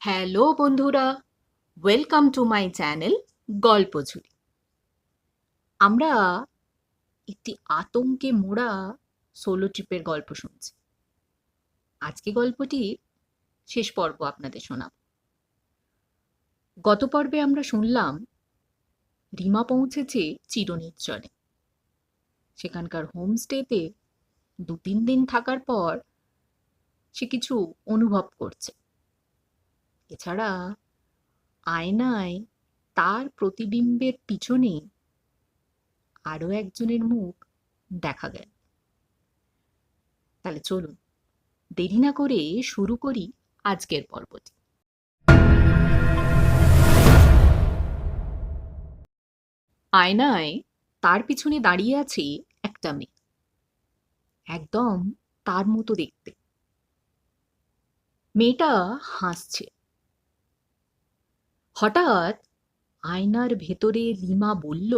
Hello বন্ধুরা, welcome to my channel গল্পঝুলি। আমরা একটি আতঙ্কে মোড়া সোলো ট্রিপের গল্প শুনছি। আজকে গল্পটির শেষ পর্ব আপনাদের শোনাব। গত পর্বে আমরা শুনলাম রিমা পৌঁছেছে চিরনির্জনে। সেখানকার হোমস্টেতে 2-3 দিন থাকার পর সে কিছু অনুভব করছে। এছাড়া আয়নায় তার প্রতিবিম্বের পিছনে আরও একজনের মুখ দেখা গেল। তাহলে চলুন দেরি না করে শুরু করি আজকের পর্বটি। আয়নায় তার পিছনে দাঁড়িয়ে আছে একটা মেয়ে, একদম তার মতো দেখতে। মেয়েটা হাসছে। হঠাৎ আয়নার ভেতরে লিমা বলল,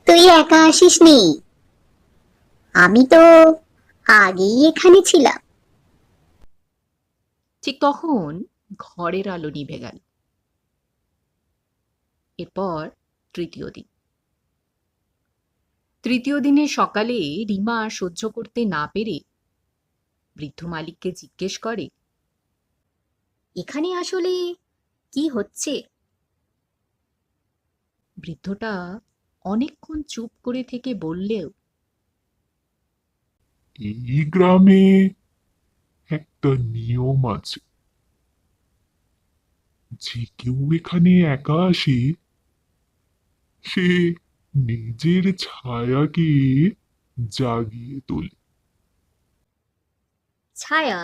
তুই একা আসিসনি, আমি তো আগেই এখানে ছিলাম। ঠিক তখন ঘরের আলো নিভে গেল। এরপর তৃতীয় দিন। তৃতীয় দিনের সকালে রিমা আর সহ্য করতে না পেরে বৃদ্ধ মালিককে জিজ্ঞেস করে, এখানে আসলে কি হচ্ছে? বৃদ্ধটা অনেকক্ষণ চুপ করে থেকে বললেও, এই গ্রামে একটা নিয়ম আছে, যে কেউ এখানে একা আসে সে নিজের ছায়াকে জাগিয়ে তোলে। ছায়া?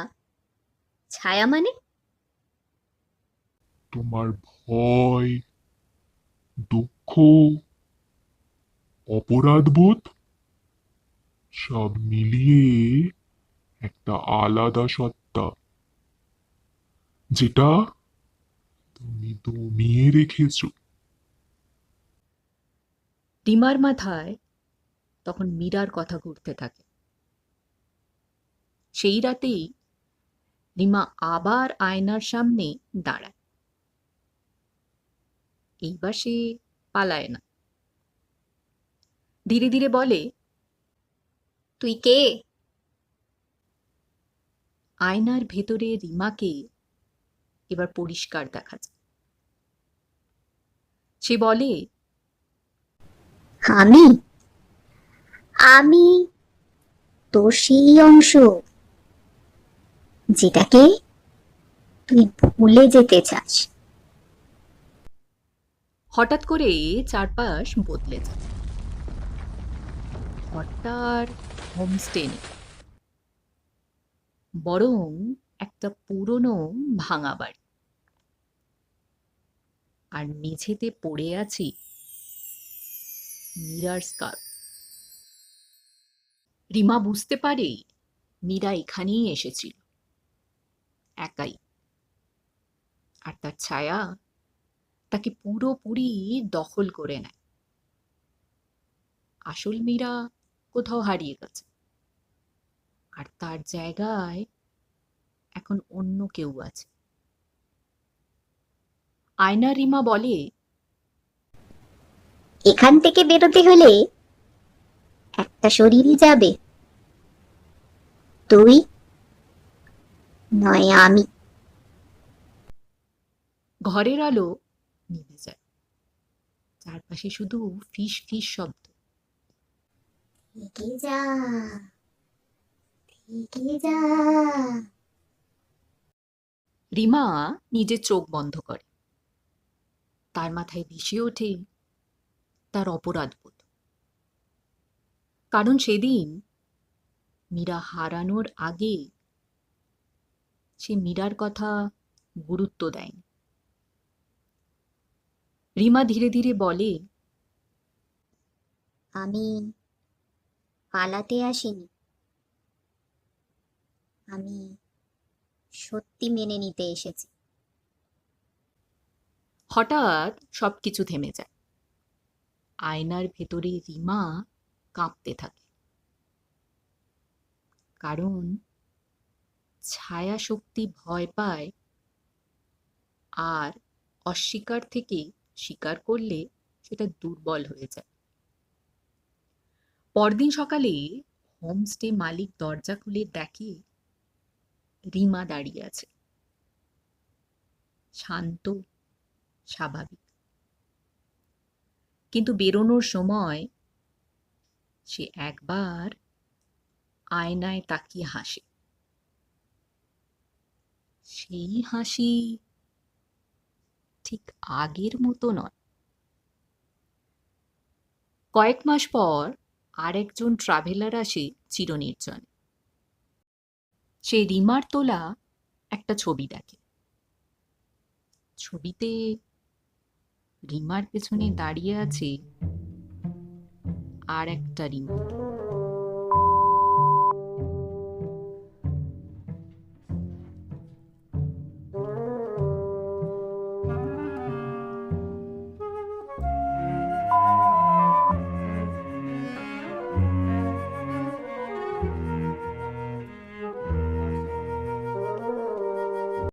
ছায়া মানে? তোমার ভয়, দুঃখ, অপরাধবোধ সব মিলিয়ে একটা আলাদা সত্তা, যেটা তুমি দমিয়ে রেখেছো। রিমার মাথায় তখন মীরার কথা ঘুরতে থাকে। সেই রাতেই রিমা আবার আয়নার সামনে দাঁড়ায়। এইবার সে পালায় না, ধীরে ধীরে বলে, তুই কে? আয়নার ভেতরে রিমাকে এবার পরিষ্কার দেখা যায়। সে বলে, আমি আমি তোর সেই অংশ, যেটাকে তুই ভুলে যেতে চাস। হঠাৎ করে চারপাশ বদলে যায়। ঘরটার হোমস্টে নেই, বরং একটা পুরনো ভাঙা বাড়ি। আর মেঝেতে পড়ে আছে মীরার স্কার্ফ। রিমা বুঝতে পারে মীরা এখানেই এসেছিল, একাই। আর তার ছায়া তাকে পুরোপুরি দখল করে নেয়। আসল মীরা কোথাও হারিয়ে গেছে, আর তার জায়গায় এখন অন্য কেউ আছে। আয়না রিমা বলে, এখান থেকে বেরোতে হলে একটা শরীরই যাবে, তুই নয় আমি। ঘরের আলো নিভে যায়, চারপাশে শুধু ফিস ফিস শব্দ। এগিয়ে যা, এগিয়ে যা। রিমা নিজের চোখ বন্ধ করে। তার মাথায় ভেসে ওঠে তার অপরাধবোধ। কারণ সেদিন মীরা হারানোর আগে সে মীরার কথা গুরুত্ব দেয়নি। রিমা ধীরে ধীরে বলে, আমি পালাতে আসিনি, আমি সত্যি মেনে নিতে এসেছি। হঠাৎ সবকিছু থেমে যায়। আয়নার ভেতরে রিমা কাঁপতে থাকে। কারণ ছায়া শক্তি ভয় পায় আর অস্বীকার থেকে স্বীকার করলে সেটা দুর্বল হয়ে যায়। পরদিন সকালে হোমস্টে মালিক দরজা খুলে দেখে রিমা দাঁড়িয়ে আছে, শান্ত, স্বাভাবিক। কিন্তু বেরোনোর সময় সে একবার আয়নায় তাকিয়ে হাসে। সেই হাসি ঠিক আগের মতো নয়। কয়েক মাস পর আরেকজন ট্রাভেলার আসে চিরনির্জনে। সে রিমার তোলা একটা ছবি দেখে। ছবিতে রিমার পেছনে দাঁড়িয়ে আছে আর একটা রিমা,